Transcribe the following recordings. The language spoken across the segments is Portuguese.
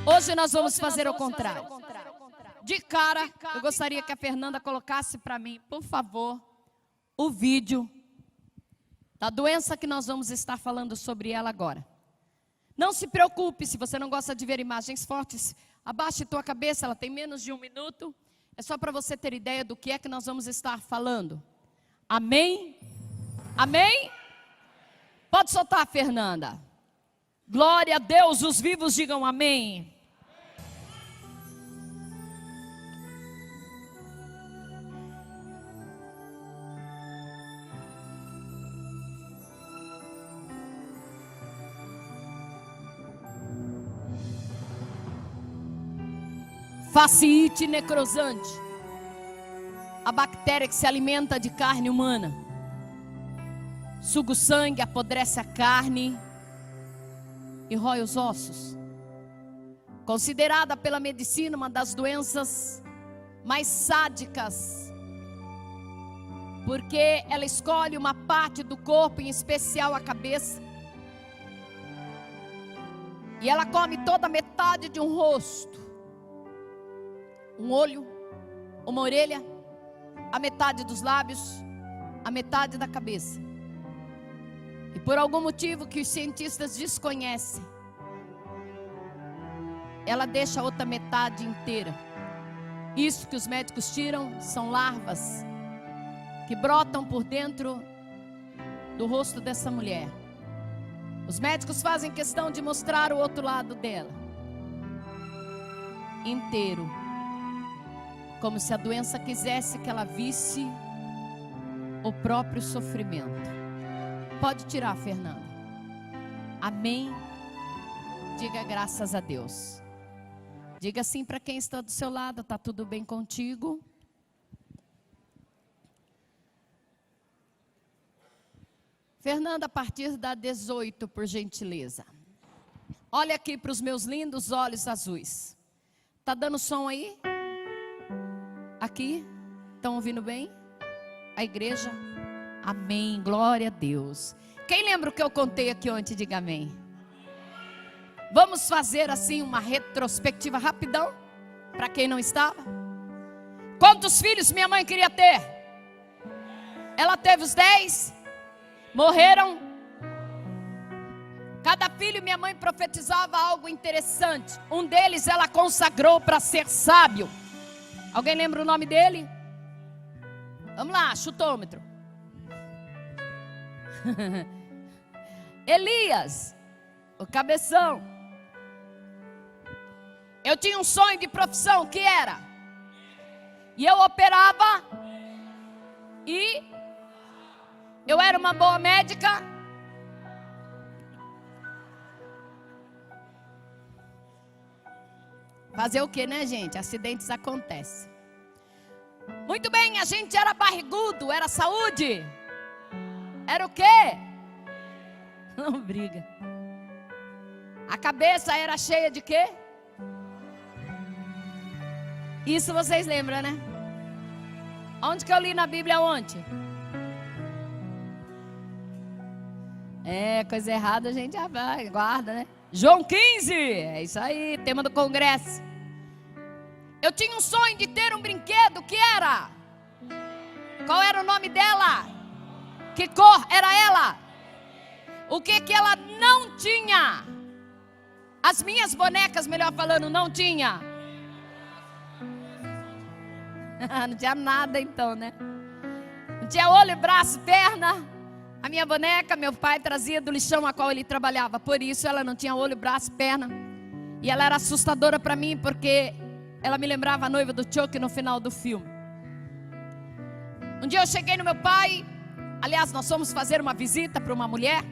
Hoje nós vamos fazer o contrário. De cara, eu gostaria que a Fernanda colocasse para mim, por favor, o vídeo da doença que nós vamos estar falando sobre ela agora. Não se preocupe se você não gosta de ver imagens fortes. Abaixe tua cabeça, ela tem menos de 1 minuto. É só para você ter ideia do que é que nós vamos estar falando. Amém? Amém? Pode soltar, Fernanda. Glória a Deus, os vivos digam amém. Fasciite necrosante, a bactéria que se alimenta de carne humana, suga o sangue, apodrece a carne e rói os ossos. Considerada pela medicina uma das doenças mais sádicas, porque ela escolhe uma parte do corpo, em especial a cabeça, e ela come toda a metade de um rosto. Um olho, uma orelha, a metade dos lábios, a metade da cabeça. E por algum motivo que os cientistas desconhecem, ela deixa a outra metade inteira. Isso que os médicos tiram são larvas que brotam por dentro do rosto dessa mulher. Os médicos fazem questão de mostrar o outro lado dela inteiro, como se a doença quisesse que ela visse o próprio sofrimento. Pode tirar, Fernanda. Amém? Diga graças a Deus. Diga assim para quem está do seu lado: está tudo bem contigo? Fernanda, a partir da 18, por gentileza. Olha aqui para os meus lindos olhos azuis. Está dando som aí? Aqui, estão ouvindo bem? A igreja? Amém, glória a Deus. Quem lembra o que eu contei aqui ontem? Diga amém. Vamos fazer assim uma retrospectiva rapidão, para quem não estava. Quantos filhos minha mãe queria ter? Ela teve os 10, morreram. Cada filho minha mãe profetizava algo interessante. Um deles ela consagrou para ser sábio. Alguém lembra o nome dele? Vamos lá, chutômetro. Elias, o cabeção. Eu tinha um sonho de profissão, que era? E eu operava. E eu era uma boa médica. Fazer o que, né, gente? Acidentes acontecem. Muito bem, a gente era barrigudo, era saúde. Era o quê? Não briga. A cabeça era cheia de quê? Isso vocês lembram, né? Onde que eu li na Bíblia ontem? É, coisa errada a gente guarda, né? João 15, é isso aí, tema do congresso. Eu tinha um sonho de ter um brinquedo, que era? Qual era o nome dela? Que cor era ela? O que que ela não tinha? As minhas bonecas, melhor falando, não tinha. Não tinha nada então, né? Não tinha olho, braço, perna. A minha boneca, meu pai trazia do lixão a qual ele trabalhava. Por isso ela não tinha olho, braço, perna. E ela era assustadora para mim, porque ela me lembrava a noiva do Chuck no final do filme. Um dia eu cheguei no meu pai. Aliás, nós fomos fazer uma visita para uma mulher.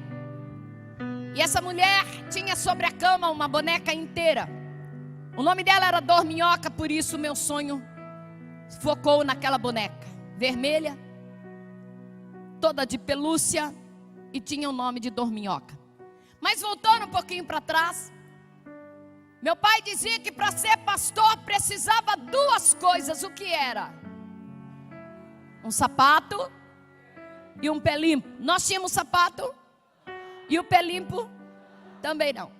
E essa mulher tinha sobre a cama uma boneca inteira. O nome dela era Dorminhoca, por isso o meu sonho focou naquela boneca. Vermelha, toda de pelúcia, e tinha o nome de Dorminhoca. Mas voltando um pouquinho para trás, meu pai dizia que para ser pastor precisava 2 coisas. O que era? Um sapato e um pé limpo. Nós tínhamos sapato e o pé limpo também não.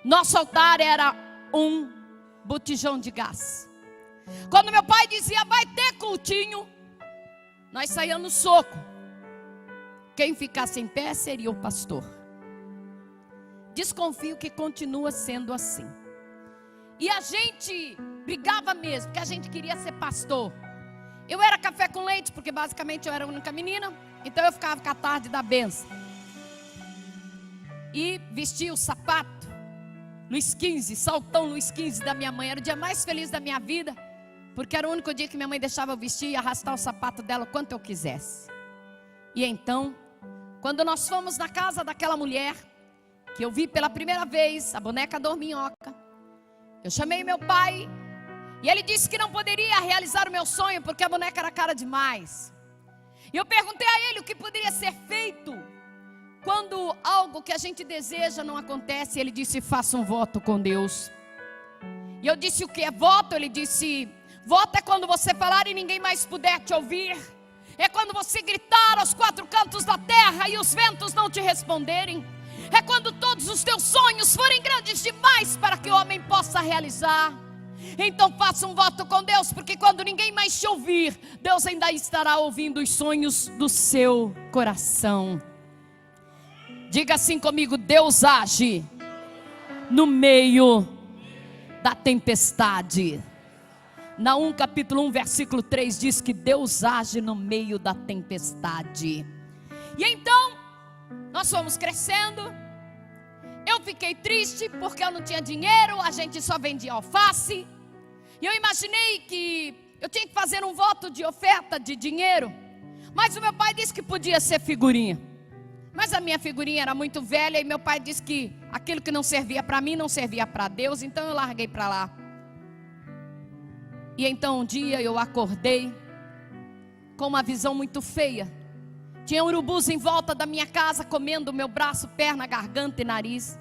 Nosso altar era um botijão de gás. Quando meu pai dizia, vai ter cultinho, nós saíamos no soco. Quem ficasse em pé seria o pastor. Desconfio que continua sendo assim. E a gente brigava mesmo, porque a gente queria ser pastor. Eu era café com leite, porque basicamente eu era a única menina. Então eu ficava com a tarde da benção. E vestia o sapato Luiz XV, saltão Luiz XV da minha mãe. Era o dia mais feliz da minha vida, porque era o único dia que minha mãe deixava eu vestir e arrastar o sapato dela o quanto eu quisesse. E então, quando nós fomos na casa daquela mulher, que eu vi pela primeira vez, a boneca dorminhoca, eu chamei meu pai, e ele disse que não poderia realizar o meu sonho, porque a boneca era cara demais. E eu perguntei a ele o que poderia ser feito quando algo que a gente deseja não acontece. Ele disse, faça um voto com Deus. E eu disse, o que é voto? Ele disse, voto é quando você falar e ninguém mais puder te ouvir. É quando você gritar aos quatro cantos da terra e os ventos não te responderem. É quando todos os teus sonhos forem grandes demais para que o homem possa realizar. Então faça um voto com Deus, porque quando ninguém mais te ouvir, Deus ainda estará ouvindo os sonhos do seu coração. Diga assim comigo, Deus age no meio da tempestade. Naum capítulo 1 versículo 3 diz que Deus age no meio da tempestade. E então nós fomos crescendo. Eu fiquei triste porque eu não tinha dinheiro, a gente só vendia alface. E eu imaginei que eu tinha que fazer um voto de oferta de dinheiro. Mas o meu pai disse que podia ser figurinha. Mas a minha figurinha era muito velha e meu pai disse que aquilo que não servia para mim não servia para Deus. Então eu larguei para lá. E então um dia eu acordei com uma visão muito feia. Tinha urubus em volta da minha casa comendo meu braço, perna, garganta e nariz.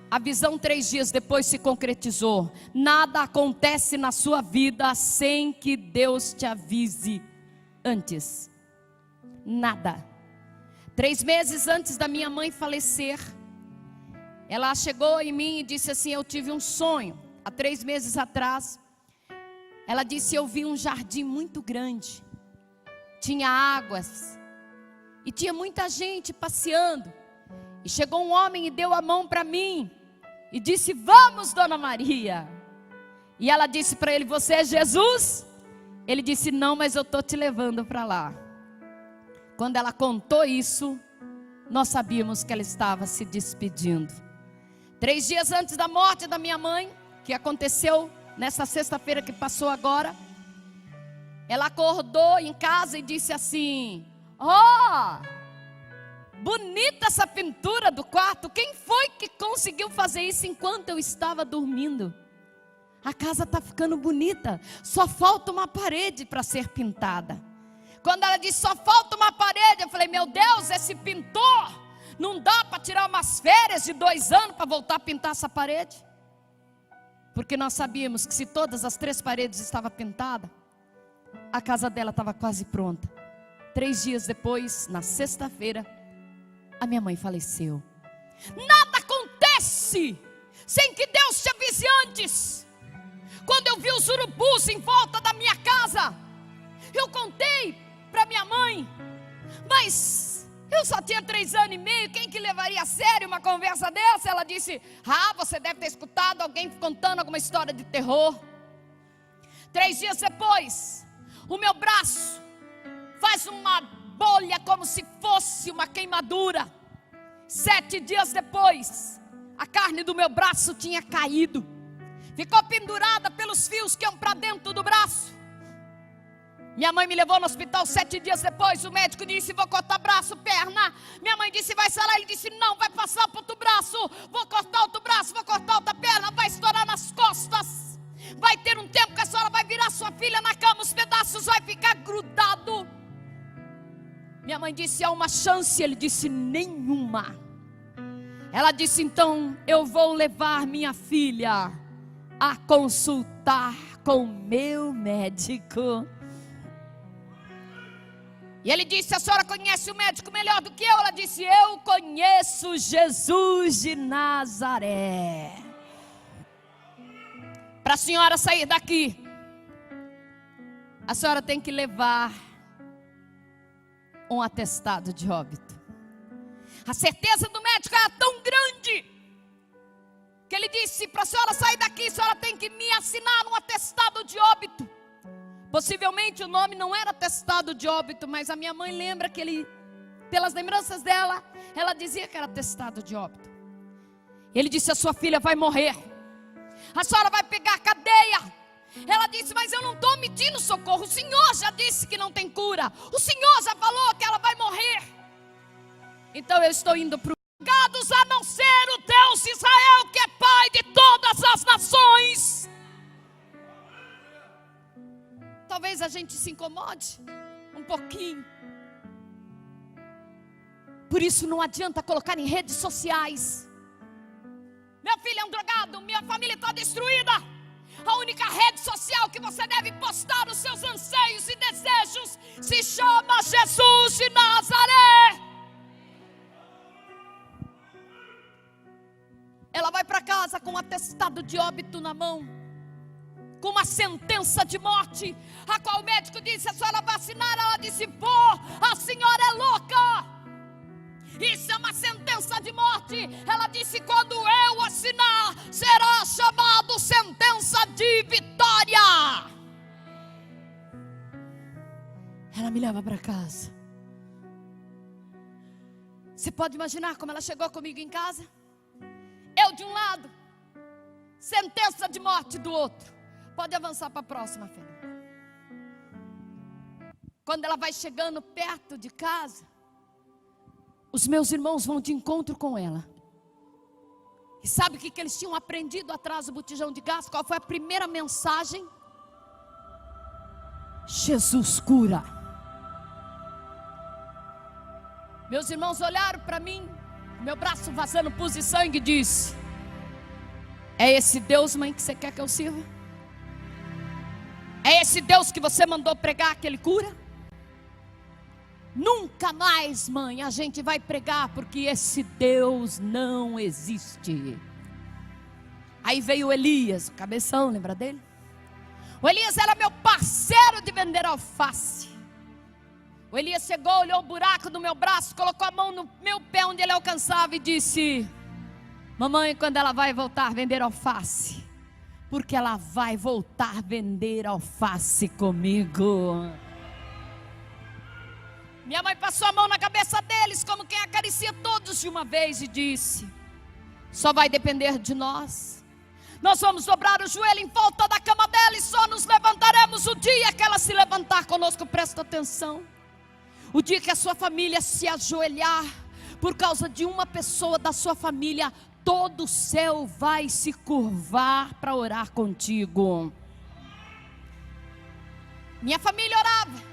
A visão 3 dias depois se concretizou. Nada acontece na sua vida sem que Deus te avise antes. Nada. 3 meses antes da minha mãe falecer, ela chegou em mim e disse assim, eu tive um sonho. Há 3 meses atrás, ela disse, eu vi um jardim muito grande. Tinha águas. E tinha muita gente passeando. E chegou um homem e deu a mão para mim. E disse, vamos, Dona Maria. E ela disse para ele, você é Jesus? Ele disse, não, mas eu estou te levando para lá. Quando ela contou isso, nós sabíamos que ela estava se despedindo. 3 dias antes da morte da minha mãe, que aconteceu nessa sexta-feira que passou agora, ela acordou em casa e disse assim, bonita essa pintura do quarto. Quem foi que conseguiu fazer isso enquanto eu estava dormindo? A casa está ficando bonita. Só falta uma parede para ser pintada. Quando ela disse, só falta uma parede, eu falei, meu Deus, esse pintor, não dá para tirar umas férias de 2 anos para voltar a pintar essa parede? Porque nós sabíamos que se todas as 3 paredes estavam pintadas, a casa dela estava quase pronta. 3 dias depois, na sexta-feira, a minha mãe faleceu. Nada acontece sem que Deus te avise antes. Quando eu vi os urubus em volta da minha casa, eu contei para minha mãe, mas eu só tinha 3 anos e meio, quem que levaria a sério uma conversa dessa? Ela disse, você deve ter escutado alguém contando alguma história de terror. 3 dias depois, o meu braço faz uma bolha como se fosse uma queimadura. 7 dias depois, a carne do meu braço tinha caído. Ficou pendurada pelos fios que iam para dentro do braço. Minha mãe me levou no hospital 7 dias depois. O médico disse, vou cortar braço, perna. Minha mãe disse, vai sarar. Ele disse, não, vai passar para outro braço. Vou cortar outro braço, vou cortar outra perna. Vai estourar nas costas. Vai ter um tempo que a senhora vai virar sua filha na cama. Os pedaços vai ficar grudado. Minha mãe disse, há uma chance? Ele disse, nenhuma. Ela disse, então eu vou levar minha filha a consultar com o meu médico. E ele disse: a senhora conhece o médico melhor do que eu? Ela disse: eu conheço Jesus de Nazaré. Para a senhora sair daqui, a senhora tem que levar um atestado de óbito. A certeza do médico era tão grande que ele disse: para a senhora sair daqui, a senhora tem que me assinar um atestado de óbito. Possivelmente o nome não era atestado de óbito, mas a minha mãe lembra que ele, pelas lembranças dela, ela dizia que era atestado de óbito. Ele disse: a sua filha vai morrer, a senhora vai pegar cadeia. Ela disse: mas eu não estou medindo socorro, o Senhor já disse que não tem cura, o Senhor já falou que ela vai morrer. Então eu estou indo para o a não ser o Deus de Israel, que é Pai de todas as nações. Talvez a gente se incomode um pouquinho. Por isso não adianta colocar em redes sociais: meu filho é um drogado, minha família está destruída. A única rede social que você deve postar os seus anseios e desejos se chama Jesus de Nazaré. Ela vai para casa com um atestado de óbito na mão, com uma sentença de morte, a qual o médico disse: a senhora vai assinar? Ela disse: vou, a senhora é louca, isso é uma sentença de morte. Ela disse: quando eu assinar, será chamado sentença de vitória. Ela me leva para casa. Você pode imaginar como ela chegou comigo em casa? Eu de um lado, sentença de morte do outro. Pode avançar para a próxima, filha. Quando ela vai chegando perto de casa, os meus irmãos vão de encontro com ela. E sabe o que eles tinham aprendido atrás do botijão de gás? Qual foi a primeira mensagem? Jesus cura. Meus irmãos olharam para mim, meu braço vazando pus de sangue, e disse: é esse Deus, mãe, que você quer que eu sirva? É esse Deus que você mandou pregar que Ele cura? Nunca mais, mãe, a gente vai pregar, porque esse Deus não existe. Aí veio o Elias, o cabeção, lembra dele? O Elias era meu parceiro de vender alface. O Elias chegou, olhou o buraco do meu braço, colocou a mão no meu pé onde ele alcançava e disse: mamãe, quando ela vai voltar a vender alface? Porque ela vai voltar a vender alface comigo. Minha mãe passou a mão na cabeça deles, como quem acaricia todos de uma vez, e disse: só vai depender de nós. Nós vamos dobrar o joelho em volta da cama dela e só nos levantaremos o dia que ela se levantar conosco. Presta atenção. O dia que a sua família se ajoelhar por causa de uma pessoa da sua família, todo o céu vai se curvar para orar contigo. Minha família orava,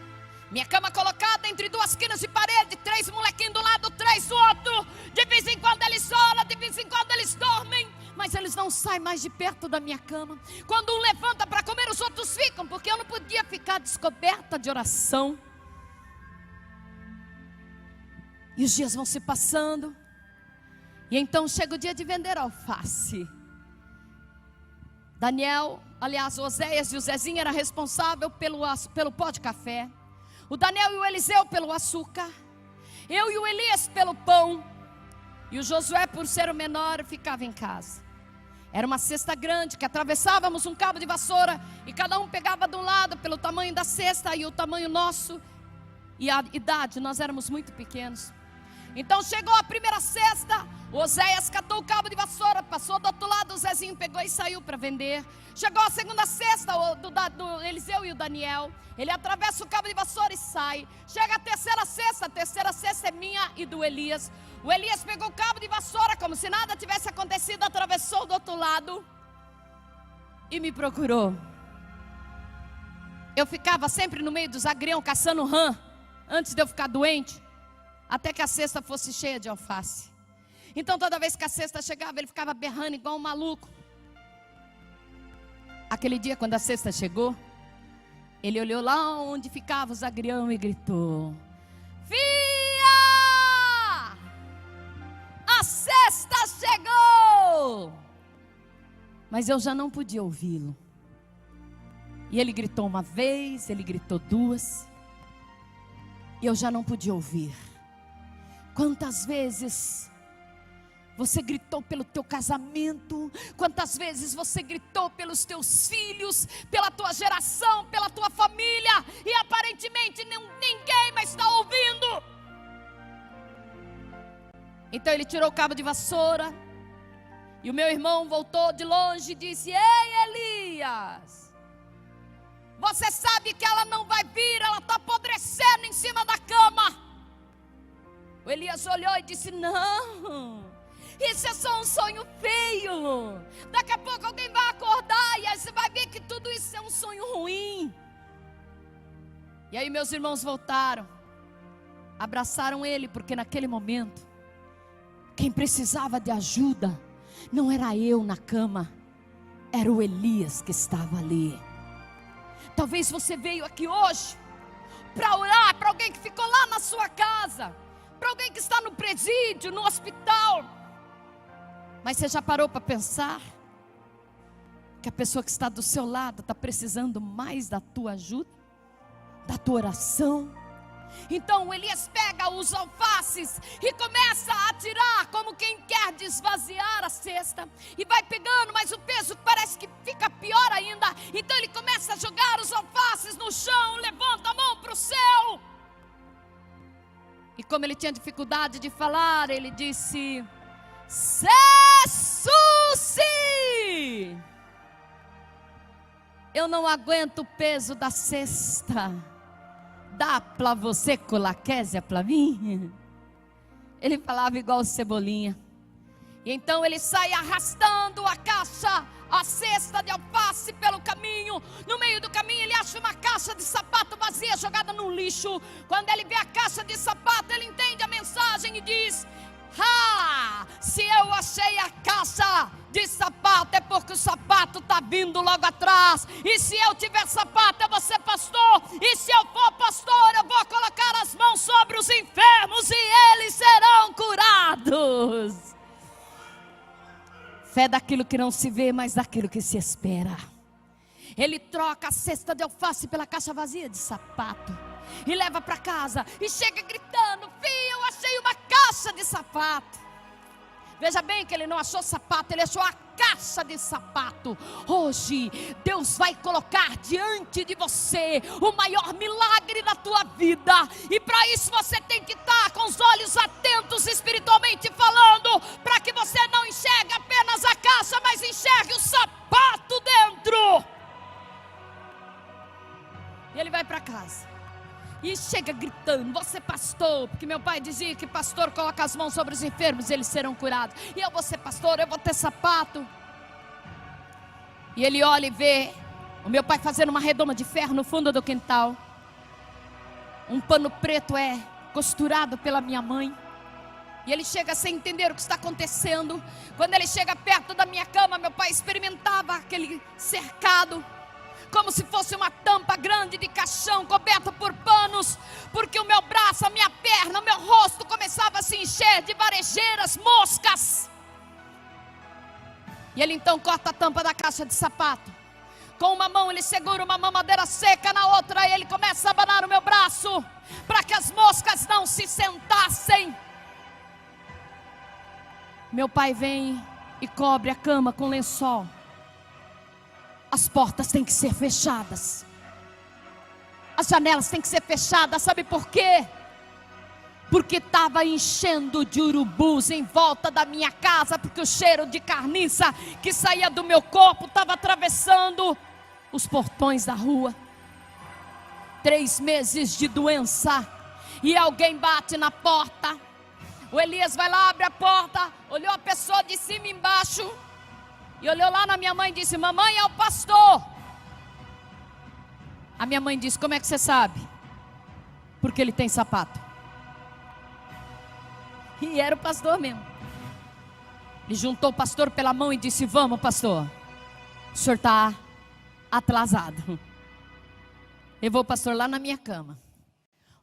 minha cama colocada entre duas quinas de parede, 3 molequinhos do lado, 3 do outro. De vez em quando eles oram, de vez em quando eles dormem, mas eles não saem mais de perto da minha cama. Quando um levanta para comer, os outros ficam, porque eu não podia ficar descoberta de oração. E os dias vão se passando, e então chega o dia de vender alface. Daniel, aliás, o Oséias e o Zezinho era responsável pelo pó de café. O Daniel e o Eliseu pelo açúcar. Eu e o Elias pelo pão. E o Josué, por ser o menor, ficava em casa. Era uma cesta grande que atravessávamos um cabo de vassoura, e cada um pegava de um lado pelo tamanho da cesta e o tamanho nosso e a idade. Nós éramos muito pequenos. Então chegou a primeira cesta, o Oséias catou o cabo de vassoura, passou do outro lado, o Zezinho pegou e saiu para vender. Chegou a segunda cesta, do Eliseu e o Daniel, ele atravessa o cabo de vassoura e sai. Chega a terceira cesta é minha e do Elias. O Elias pegou o cabo de vassoura, como se nada tivesse acontecido, atravessou do outro lado e me procurou. Eu ficava sempre no meio dos agrião caçando rã, antes de eu ficar doente, até que a cesta fosse cheia de alface. Então toda vez que a cesta chegava, ele ficava berrando igual um maluco. Aquele dia, quando a cesta chegou, ele olhou lá onde ficava os agrião e gritou: Mas eu já não podia ouvi-lo. E ele gritou uma vez, ele gritou duas, e eu já não podia ouvir. Quantas vezes você gritou pelo teu casamento? Quantas vezes você gritou pelos teus filhos, pela tua geração, pela tua família, e aparentemente ninguém mais está ouvindo? Então ele tirou o cabo de vassoura, e o meu irmão voltou de longe e disse: ei, Elias, você sabe que ela não vai vir, ela está apodrecendo em cima da cama. O Elias olhou e disse: não, isso é só um sonho feio. Daqui a pouco alguém vai acordar, e aí você vai ver que tudo isso é um sonho ruim. E aí meus irmãos voltaram, abraçaram ele, porque naquele momento, quem precisava de ajuda não era eu na cama, era o Elias que estava ali. Talvez você veio aqui hoje para orar para alguém que ficou lá na sua casa, para alguém que está no presídio, no hospital. Mas você já parou para pensar que a pessoa que está do seu lado está precisando mais da tua ajuda, da tua oração? Então o Elias pega os alfaces e começa a atirar, como quem quer desvaziar a cesta, e vai pegando, mas o peso parece que fica pior ainda. Então ele começa a jogar os alfaces no chão, levanta a mão para o céu. E como ele tinha dificuldade de falar, ele disse: Cessuci! Eu não aguento o peso da cesta. Dá para você colaquésia para mim? Ele falava igual o Cebolinha. E então ele sai arrastando a caixa, a cesta de alface pelo caminho. No meio do caminho ele acha uma caixa de sapato vazia jogada no lixo. Quando ele vê a caixa de sapato, ele entende a mensagem e diz: se eu achei a caixa de sapato, é porque o sapato está vindo logo atrás. E se eu tiver sapato, eu vou ser pastor. E se eu for pastor, eu vou colocar as mãos sobre os enfermos e eles serão curados. Fé daquilo que não se vê, mas daquilo que se espera. Ele troca a cesta de alface pela caixa vazia de sapato e leva para casa e chega gritando: filho, eu achei uma caixa de sapato. Veja bem que ele não achou sapato, ele achou a caixa de sapato. Hoje Deus vai colocar diante de você o maior milagre da tua vida, e para isso você tem que estar com os olhos atentos espiritualmente falando, para que você não enxergue apenas a caixa, mas enxergue o sapato dentro. E ele vai para casa e chega gritando: você pastor, porque meu pai dizia que pastor coloca as mãos sobre os enfermos e eles serão curados. E eu vou ser pastor, eu vou ter sapato. E ele olha e vê o meu pai fazendo uma redoma de ferro no fundo do quintal. Um pano preto é costurado pela minha mãe. E ele chega sem entender o que está acontecendo. Quando ele chega perto da minha cama, meu pai experimentava aquele cercado como se fosse uma tampa grande de caixão coberta por panos, porque o meu braço, a minha perna, o meu rosto começava a se encher de varejeiras, moscas. E ele então corta a tampa da caixa de sapato. Com uma mão ele segura uma mamadeira seca, na outra ele começa a abanar o meu braço, para que as moscas não se sentassem. Meu pai vem e cobre a cama com lençol. As portas têm que ser fechadas, as janelas têm que ser fechadas. Sabe por quê? Porque estava enchendo de urubus em volta da minha casa, porque o cheiro de carniça que saía do meu corpo estava atravessando os portões da rua. 3 meses de doença, e alguém bate na porta. O Elias vai lá, abre a porta, olhou a pessoa de cima e embaixo, e olhou lá na minha mãe e disse: mamãe, é o pastor. A minha mãe disse: como é que você sabe? Porque ele tem sapato. E era o pastor mesmo. Ele juntou o pastor pela mão e disse: vamos, pastor, o senhor está atrasado. Levou o pastor lá na minha cama.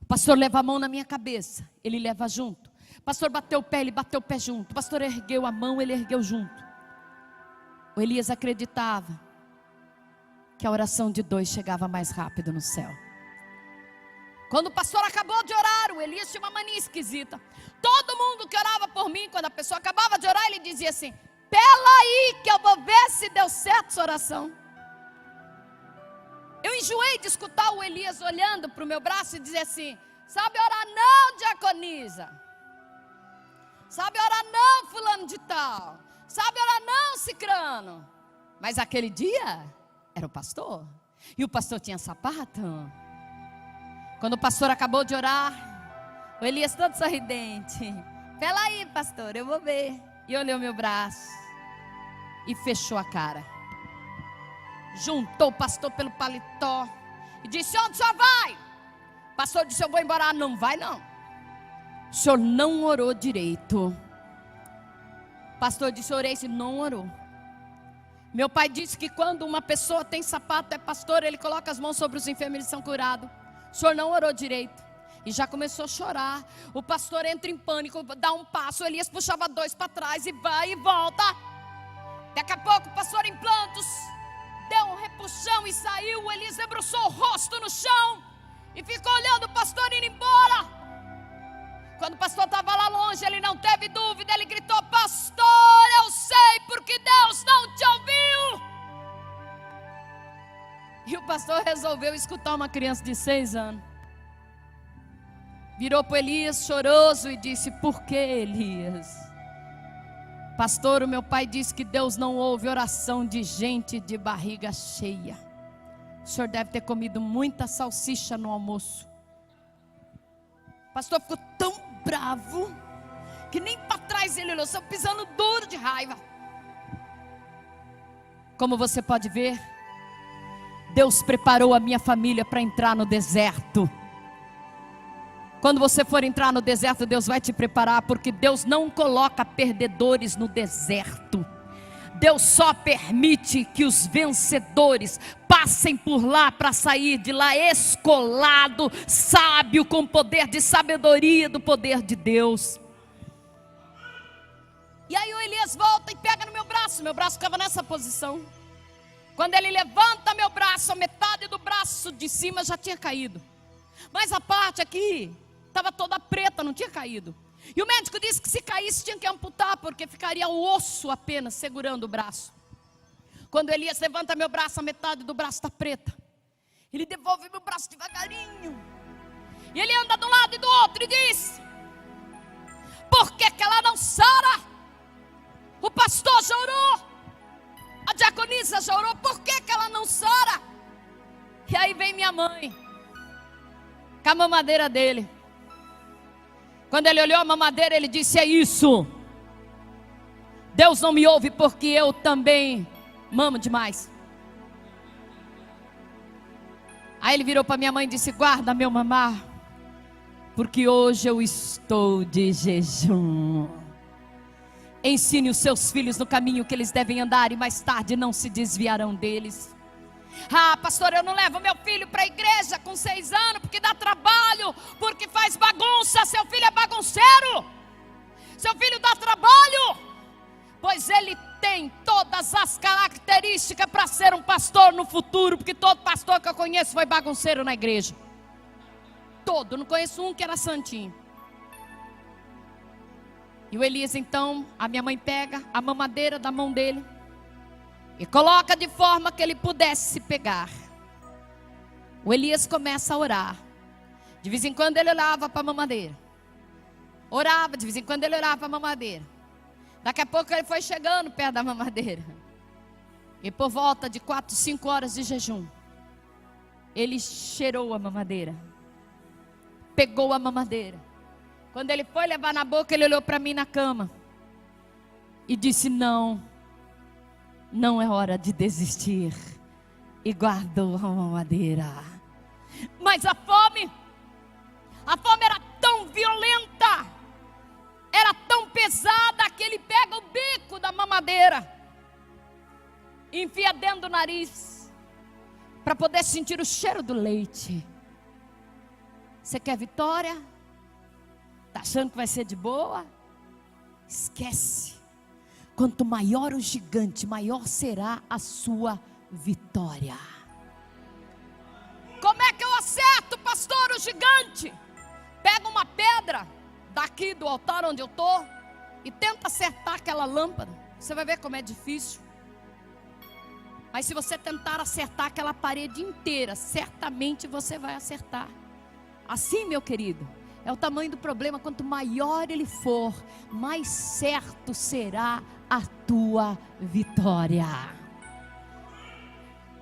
O pastor leva a mão na minha cabeça, ele leva junto. O pastor bateu o pé, ele bateu o pé junto. O pastor ergueu a mão, ele ergueu junto. O Elias acreditava que a oração de 2 chegava mais rápido no céu. Quando o pastor acabou de orar, o Elias tinha uma mania esquisita. Todo mundo que orava por mim, quando a pessoa acabava de orar, ele dizia assim: pela aí que eu vou ver se deu certo essa oração. Eu enjoei de escutar o Elias olhando para o meu braço e dizer assim: sabe orar não, diaconisa? Sabe orar não, fulano de tal? Sabe orar não, cicrano? Mas aquele dia era o pastor. E o pastor tinha sapato. Quando o pastor acabou de orar, o Elias todo sorridente: pela aí, pastor, eu vou ver. E olhou meu braço e fechou a cara. Juntou o pastor pelo paletó e disse: onde o senhor vai? O pastor disse: eu vou embora. Não vai não. O senhor não orou direito. O pastor disse: orei. Se não orou. Meu pai disse que quando uma pessoa tem sapato, é pastor, ele coloca as mãos sobre os enfermos e eles são curados. O senhor não orou direito. E já começou a chorar. O pastor entra em pânico, dá um passo. O Elias puxava 2 para trás e vai e volta. Daqui a pouco o pastor em plantos deu um repuxão e saiu. O Elias debruçou o rosto no chão e ficou olhando o pastor indo embora. Quando o pastor estava lá longe, ele não teve dúvida. Ele gritou: pastor, eu sei porque Deus não te ouviu. E o pastor resolveu escutar uma criança de 6 anos. Virou para Elias choroso e disse: por que, Elias? Pastor, o meu pai disse que Deus não ouve oração de gente de barriga cheia. O senhor deve ter comido muita salsicha no almoço. O pastor ficou tão bravo que nem para trás ele olhou, só pisando duro de raiva. Como você pode ver, Deus preparou a minha família para entrar no deserto. Quando você for entrar no deserto, Deus vai te preparar, porque Deus não coloca perdedores no deserto. Deus só permite que os vencedores passem por lá para sair de lá escolado, sábio, com poder de sabedoria do poder de Deus. E aí o Elias volta e pega no meu braço ficava nessa posição. Quando ele levanta meu braço, a metade do braço de cima já tinha caído, mas a parte aqui estava toda preta, não tinha caído. E o médico disse que se caísse tinha que amputar, porque ficaria o osso apenas segurando o braço. Quando Elias levanta meu braço, a metade do braço está preta. Ele devolve meu braço devagarinho. E ele anda de um lado e do outro e diz: por que que ela não sara? O pastor já orou, a diaconisa já orou, por que que ela não sara? E aí vem minha mãe com a mamadeira dele. Quando ele olhou a mamadeira, ele disse: é isso. Deus não me ouve porque eu também mamo demais. Aí ele virou para minha mãe e disse: guarda meu mamar, porque hoje eu estou de jejum. Ensine os seus filhos no caminho que eles devem andar, e mais tarde não se desviarão deles. Ah, pastor, eu não levo meu filho para a igreja com 6 anos porque dá trabalho, porque faz bagunça. Seu filho é bagunceiro, seu filho dá trabalho, pois ele tem todas as características para ser um pastor no futuro, porque todo pastor que eu conheço foi bagunceiro na igreja. Todo, não conheço um que era santinho. E o Elias então, a minha mãe pega a mamadeira da mão dele e coloca de forma que ele pudesse se pegar. O Elias começa a orar. De vez em quando ele olhava para a mamadeira, orava, de vez em quando ele olhava para a mamadeira. Daqui a pouco ele foi chegando perto da mamadeira. E por volta de 4, 5 horas de jejum, ele cheirou a mamadeira, pegou a mamadeira. Quando ele foi levar na boca, ele olhou para mim na cama e disse: não é hora de desistir. E guardou a mamadeira. Mas a fome era tão violenta, era tão pesada, que ele pega o bico da mamadeira, enfia dentro do nariz, para poder sentir o cheiro do leite. Você quer vitória? Está achando que vai ser de boa? Esquece. Quanto maior o gigante, maior será a sua vitória. Como é que eu acerto, pastor, o gigante? Pega uma pedra daqui do altar onde eu estou e tenta acertar aquela lâmpada. Você vai ver como é difícil. Mas se você tentar acertar aquela parede inteira, certamente você vai acertar. Assim, meu querido, é o tamanho do problema. Quanto maior ele for, mais certo será a tua vitória.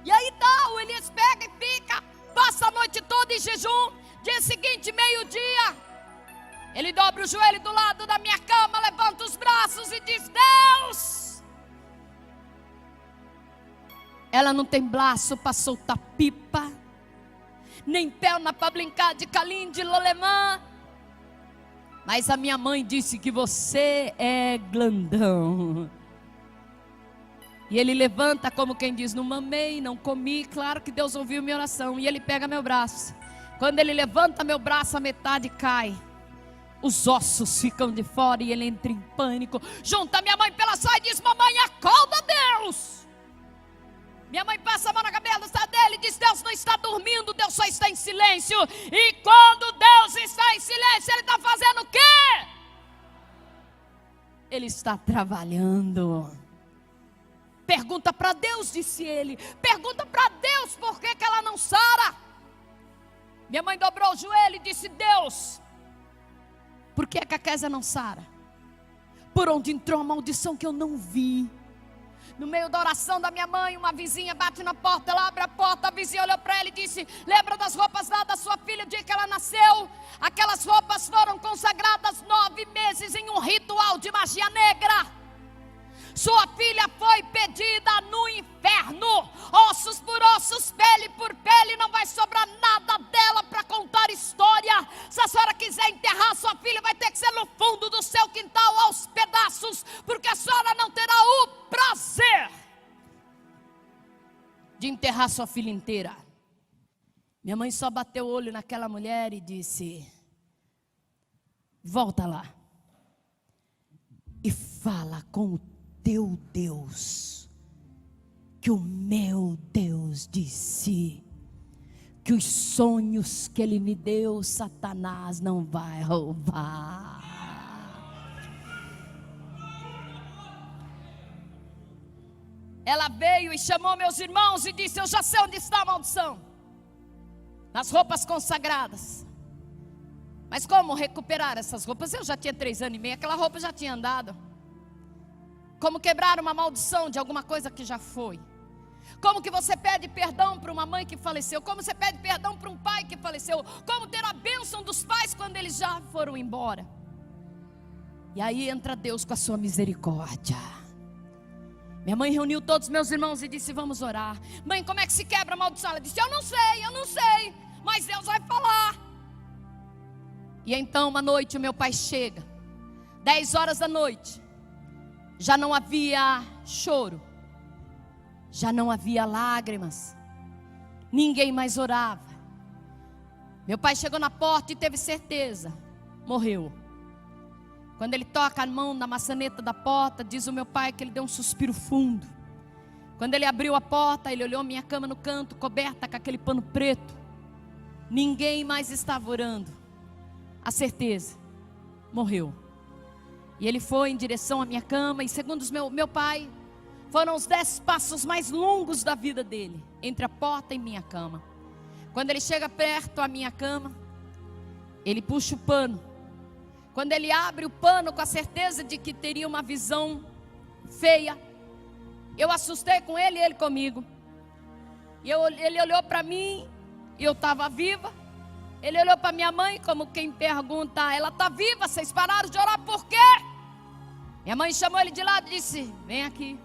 E aí o Elias pega e fica, passa a noite toda em jejum. Dia seguinte, meio-dia, ele dobra o joelho do lado da minha cama, levanta os braços e diz: Deus, ela não tem braço para soltar pipa, nem perna para brincar de calim de lolemã, mas a minha mãe disse que você é glandão. E ele levanta como quem diz: não mamei, não comi. Claro que Deus ouviu minha oração. E ele pega meu braço. Quando ele levanta meu braço, a metade cai, os ossos ficam de fora e ele entra em pânico. Junta minha mãe pela saia e diz: mamãe, acorda, Deus. Minha mãe passa a mão na cabeça dele e diz: Deus não está dormindo, Deus só está em silêncio. E quando Deus está em silêncio, Ele está fazendo o quê? Ele está trabalhando. Pergunta para Deus, disse ele. Pergunta para Deus por que ela não sara. Minha mãe dobrou o joelho e disse: Deus, por que a Kézia não sara? Por onde entrou a maldição que eu não vi? No meio da oração da minha mãe, uma vizinha bate na porta, ela abre a porta, a vizinha olhou para ela e disse: lembra das roupas lá da sua filha, o dia que ela nasceu? Aquelas roupas foram consagradas 9 meses em um ritual de magia negra. Sua filha foi pedida no inferno, ossos por ossos, pele por pele, não vai sobrar nada dela para contar história. Se a senhora quiser enterrar sua filha, vai ter que ser no fundo do seu quintal, aos pedaços, porque a senhora não terá o prazer de enterrar sua filha inteira. Minha mãe só bateu o olho naquela mulher e disse: volta lá e fala com o teu Deus, que o meu Deus disse que os sonhos que Ele me deu, Satanás não vai roubar. Ela veio e chamou meus irmãos e disse: eu já sei onde está a maldição, nas roupas consagradas. Mas como recuperar essas roupas? Eu já tinha 3 anos e meio, aquela roupa já tinha andado. Como quebrar uma maldição de alguma coisa que já foi? Como que você pede perdão para uma mãe que faleceu? Como você pede perdão para um pai que faleceu? Como ter a bênção dos pais quando eles já foram embora? E aí entra Deus com a sua misericórdia. Minha mãe reuniu todos os meus irmãos e disse: vamos orar. Mãe, como é que se quebra a maldição? Ela disse: eu não sei, mas Deus vai falar. E então uma noite o meu pai chega, 10 horas da noite. Já não havia choro, já não havia lágrimas, ninguém mais orava. Meu pai chegou na porta e teve certeza, morreu. Quando ele toca a mão na maçaneta da porta, diz o meu pai que ele deu um suspiro fundo. Quando ele abriu a porta, ele olhou minha cama no canto, coberta com aquele pano preto. Ninguém mais estava orando. A certeza, morreu. E ele foi em direção à minha cama, e segundo meu pai, foram os 10 passos mais longos da vida dele, entre a porta e minha cama. Quando ele chega perto à minha cama, ele puxa o pano. Quando ele abre o pano com a certeza de que teria uma visão feia, eu assustei com ele e ele comigo. E ele olhou para mim, e eu estava viva. Ele olhou para minha mãe como quem pergunta: ela está viva, vocês pararam de orar por quê? Minha mãe chamou ele de lado e disse: vem aqui.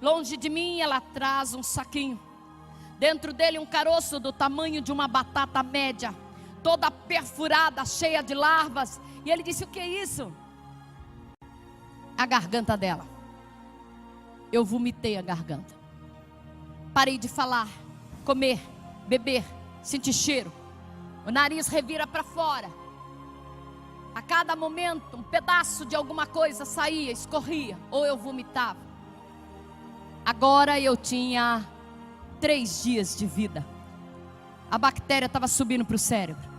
Longe de mim ela traz um saquinho. Dentro dele um caroço do tamanho de uma batata média, toda perfurada, cheia de larvas. E ele disse: o que é isso? A garganta dela. Eu vomitei a garganta. Parei de falar, comer, beber, sentir cheiro. O nariz revira para fora. A cada momento, um pedaço de alguma coisa saía, escorria, ou eu vomitava. Agora eu tinha 3 dias de vida. A bactéria estava subindo para o cérebro.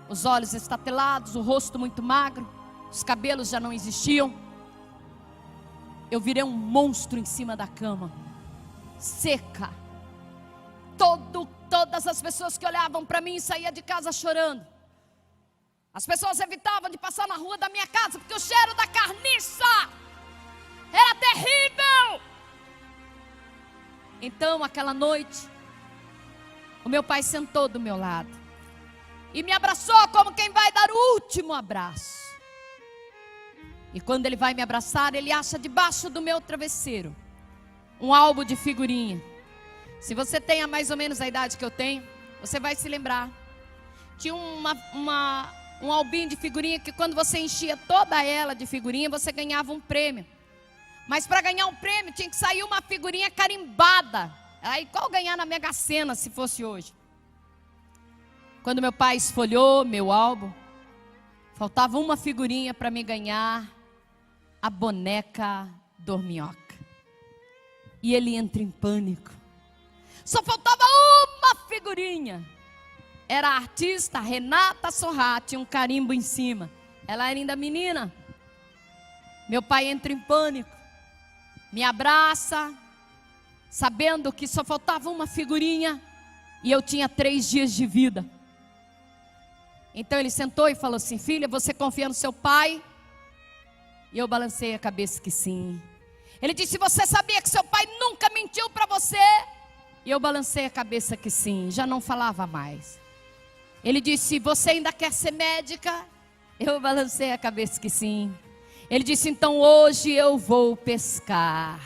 Os olhos estatelados, o rosto muito magro, os cabelos já não existiam. Eu virei um monstro em cima da cama, seca. Todas as pessoas que olhavam para mim saíam de casa chorando. As pessoas evitavam de passar na rua da minha casa, porque o cheiro da carniça era terrível. Então, aquela noite, o meu pai sentou do meu lado e me abraçou como quem vai dar o último abraço. E quando ele vai me abraçar, ele acha debaixo do meu travesseiro um álbum de figurinha. Se você tem mais ou menos a idade que eu tenho, você vai se lembrar. Tinha um albinho de figurinha que quando você enchia toda ela de figurinha, você ganhava um prêmio. Mas para ganhar um prêmio tinha que sair uma figurinha carimbada. Aí qual ganhar na Mega Sena se fosse hoje? Quando meu pai esfolhou meu álbum, faltava uma figurinha para me ganhar a boneca Dorminhoca. E ele entra em pânico. Só faltava uma figurinha. Era a artista Renata Sorrá, tinha um carimbo em cima. Ela era ainda menina. Meu pai entra em pânico, me abraça, sabendo que só faltava uma figurinha e eu tinha 3 dias de vida. Então ele sentou e falou assim: filha, você confia no seu pai? E eu balancei a cabeça que sim. Ele disse: você sabia que seu pai nunca mentiu para você? E eu balancei a cabeça que sim, já não falava mais. Ele disse: você ainda quer ser médica? Eu balancei a cabeça que sim. Ele disse: então hoje eu vou pescar.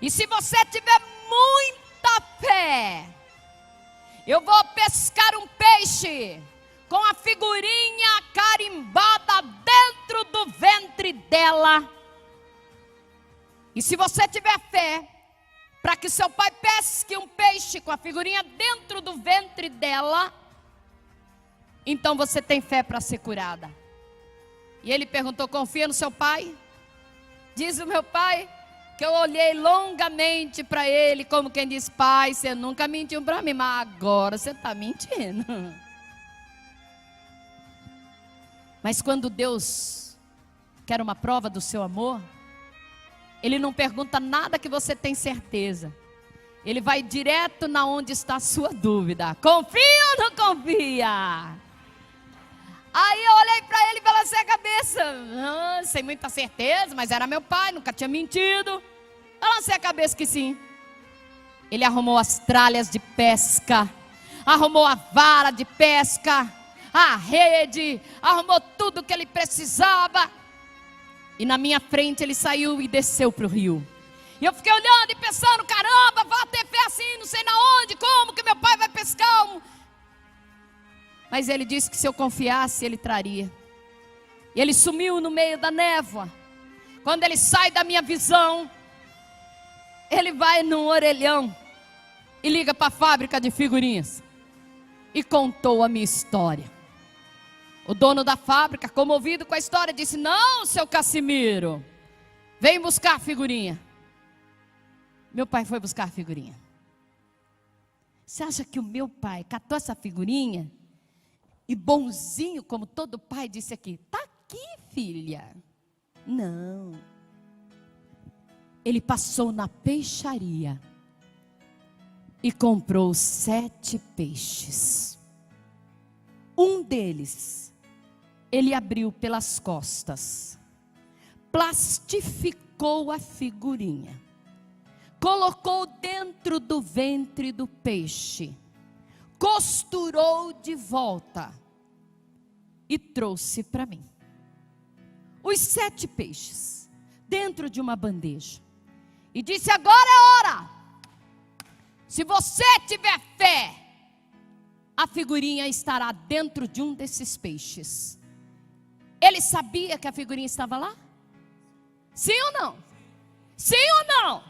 E se você tiver muita fé, eu vou pescar um peixe com a figurinha carimbada dentro do ventre dela. E se você tiver fé, para que seu pai pesque um peixe com a figurinha dentro do ventre dela, então você tem fé para ser curada. E ele perguntou: confia no seu pai? Diz o meu pai que eu olhei longamente para ele, como quem diz: pai, você nunca mentiu para mim, mas agora você está mentindo. Mas quando Deus quer uma prova do seu amor, Ele não pergunta nada que você tem certeza. Ele vai direto na onde está a sua dúvida. Confia ou não confia? Aí eu olhei para ele e balancei a cabeça. Sem muita certeza, mas era meu pai, nunca tinha mentido. Balancei a cabeça que sim. Ele arrumou as tralhas de pesca, arrumou a vara de pesca, a rede, arrumou tudo que ele precisava. E na minha frente ele saiu e desceu para o rio. E eu fiquei olhando e pensando: caramba, vai ter fé assim, não sei na onde, como que meu pai vai pescar? Mas ele disse que se eu confiasse, ele traria. E ele sumiu no meio da névoa. Quando ele sai da minha visão, ele vai num orelhão e liga para a fábrica de figurinhas e contou a minha história. O dono da fábrica, comovido com a história, disse: não, seu Cassimiro, vem buscar a figurinha. Meu pai foi buscar a figurinha. Você acha que o meu pai catou essa figurinha e bonzinho, como todo pai, disse aqui: tá aqui, filha? Não. Ele passou na peixaria e comprou 7 peixes. Um deles ele abriu pelas costas, plastificou a figurinha, colocou dentro do ventre do peixe, costurou de volta e trouxe para mim. Os 7 peixes dentro de uma bandeja. E disse: agora é hora. Se você tiver fé, a figurinha estará dentro de um desses peixes. Ele sabia que a figurinha estava lá? Sim ou não? Sim ou não?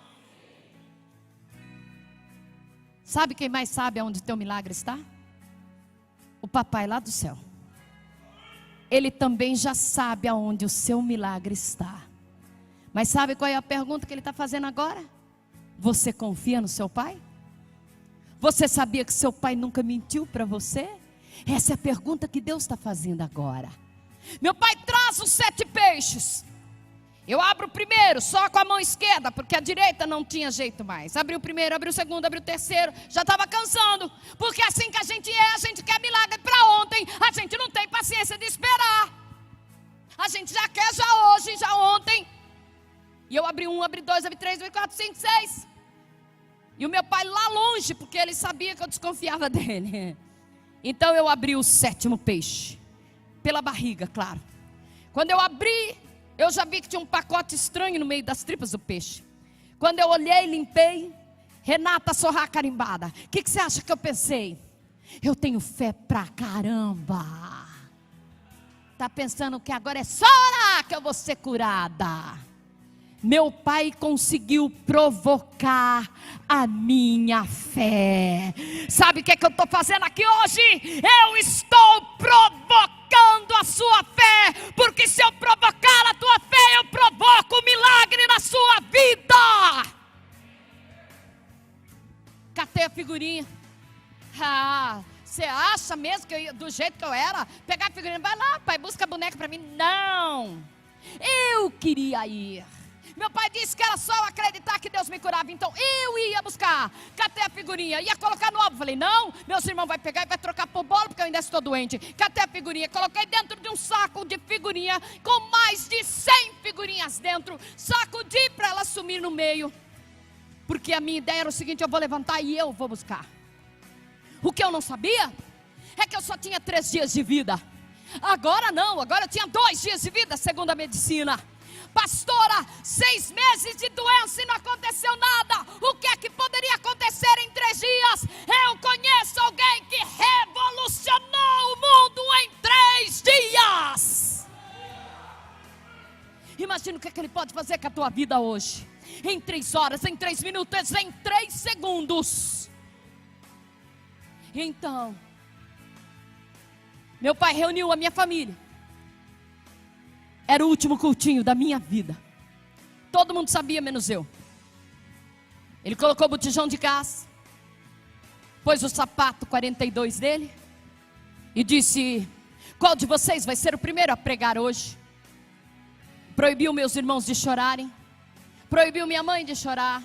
Sabe quem mais sabe aonde teu milagre está? O papai lá do céu. Ele também já sabe aonde o seu milagre está. Mas sabe qual é a pergunta que Ele está fazendo agora? Você confia no seu pai? Você sabia que seu pai nunca mentiu para você? Essa é a pergunta que Deus está fazendo agora. Meu pai traz os 7 peixes. Eu abro o primeiro, só com a mão esquerda, porque a direita não tinha jeito mais. Abri o primeiro, abri o segundo, abri o terceiro. Já estava cansando, porque assim que a gente quer milagre para ontem. A gente não tem paciência de esperar. A gente já quer já hoje, já ontem. E eu abri 1, abri 2, abri 3, abri 4, 5, 6. E o meu pai lá longe, porque ele sabia que eu desconfiava dele. Então eu abri o 7º peixe. Pela barriga, claro. Quando eu abri, eu já vi que tinha um pacote estranho no meio das tripas do peixe. Quando eu olhei, limpei. Renata Sorrá carimbada. O que você acha que eu pensei? Eu tenho fé pra caramba. Tá pensando que agora é só orar que eu vou ser curada. Meu pai conseguiu provocar a minha fé. Sabe o que eu estou fazendo aqui hoje? Eu estou provocando a sua fé. Porque se eu provocar a tua fé, eu provoco um milagre na sua vida. Catei a figurinha. Você acha mesmo que do jeito que eu era? Pegar a figurinha, vai lá pai, busca a boneca para mim. Não, eu queria ir. Meu pai disse que era só eu acreditar que Deus me curava. Então eu ia buscar. Catei a figurinha, ia colocar no álbum. Falei, não, meus irmãos vão pegar e vai trocar por bola, porque eu ainda estou doente. Catei a figurinha, coloquei dentro de um saco de figurinha, com mais de 100 figurinhas dentro. Sacudi para ela sumir no meio. Porque a minha ideia era o seguinte, eu vou levantar e eu vou buscar. O que eu não sabia é que eu só tinha 3 dias de vida. Agora não, agora eu tinha 2 dias de vida, segundo a medicina. Pastora, 6 meses de doença e não aconteceu nada. O que é que poderia acontecer em 3 dias? Eu conheço alguém que revolucionou o mundo em 3 dias. Imagina o que é que ele pode fazer com a tua vida hoje. Em 3 horas, em 3 minutos, em 3 segundos. Então, meu pai reuniu a minha família. Era o último cultinho da minha vida. Todo mundo sabia, menos eu. Ele colocou o botijão de gás, pôs o sapato 42 dele e disse, qual de vocês vai ser o primeiro a pregar hoje? Proibiu meus irmãos de chorarem, proibiu minha mãe de chorar.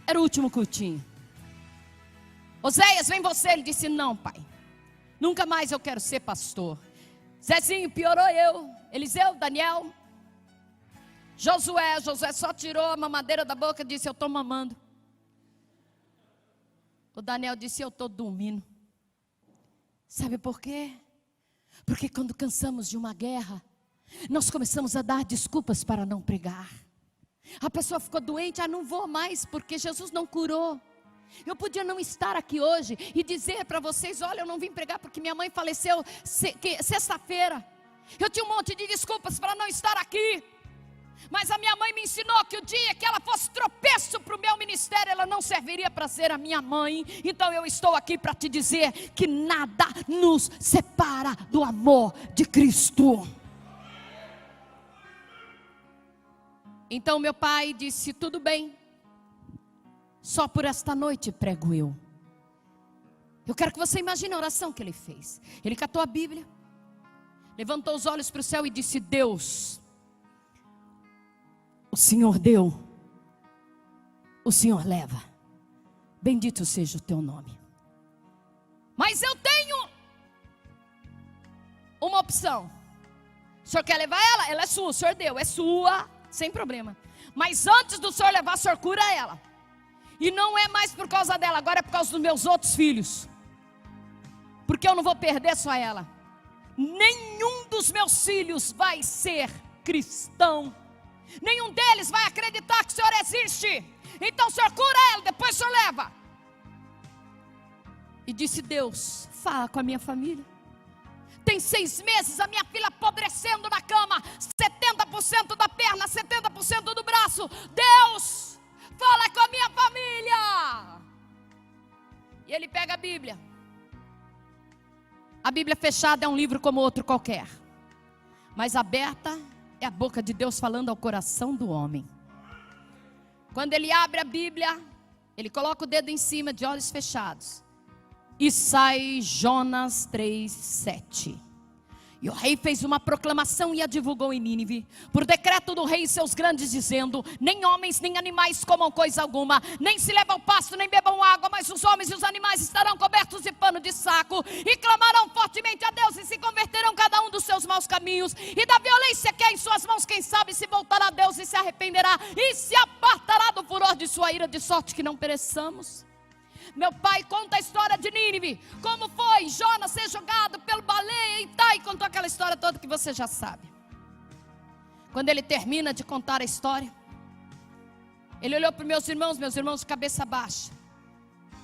Era o último cultinho. Oséias, vem você. Ele disse, não pai, nunca mais eu quero ser pastor. Zezinho, piorou eu. Eliseu, Daniel, Josué só tirou a mamadeira da boca e disse, eu estou mamando. O Daniel disse, eu estou dormindo. Sabe por quê? Porque quando cansamos de uma guerra, nós começamos a dar desculpas para não pregar. A pessoa ficou doente, não vou mais porque Jesus não curou. Eu podia não estar aqui hoje e dizer para vocês, olha, eu não vim pregar porque minha mãe faleceu sexta-feira. Eu tinha um monte de desculpas para não estar aqui. Mas a minha mãe me ensinou que o dia que ela fosse tropeço para o meu ministério, ela não serviria para ser a minha mãe. Então eu estou aqui para te dizer que nada nos separa do amor de Cristo. Então meu pai disse, tudo bem, só por esta noite prego eu. Eu quero que você imagine a oração que ele fez. Ele catou a Bíblia, levantou os olhos para o céu e disse, Deus, o Senhor deu, o Senhor leva, bendito seja o teu nome. Mas eu tenho uma opção. O senhor quer levar ela? Ela é sua, o senhor deu, é sua, sem problema. Mas antes do senhor levar, o senhor cura ela. E não é mais por causa dela, agora é por causa dos meus outros filhos. Porque eu não vou perder só ela. Nenhum dos meus filhos vai ser cristão. Nenhum deles vai acreditar que o Senhor existe. Então o Senhor cura ela, depois o Senhor leva. E disse Deus, fala com a minha família. Tem 6 meses a minha filha apodrecendo na cama. 70% da perna, 70% do braço. Deus, fala com a minha família. E ele pega a Bíblia. A Bíblia fechada é um livro como outro qualquer. Mas aberta é a boca de Deus falando ao coração do homem. Quando ele abre a Bíblia, ele coloca o dedo em cima, de olhos fechados, e sai Jonas 3:7. E o rei fez uma proclamação e a divulgou em Nínive, por decreto do rei e seus grandes, dizendo: nem homens nem animais comam coisa alguma, nem se levam pasto, nem bebam água, mas os homens e os animais estarão cobertos de pano de saco, e clamarão fortemente a Deus, e se converterão cada um dos seus maus caminhos, e da violência que é em suas mãos, quem sabe se voltará a Deus e se arrependerá, e se apartará do furor de sua ira, de sorte que não pereçamos. Meu pai conta a história de Nínive, como foi Jonas ser jogado pelo baleia e contou aquela história toda que você já sabe. Quando ele termina de contar a história, ele olhou para meus irmãos de cabeça baixa.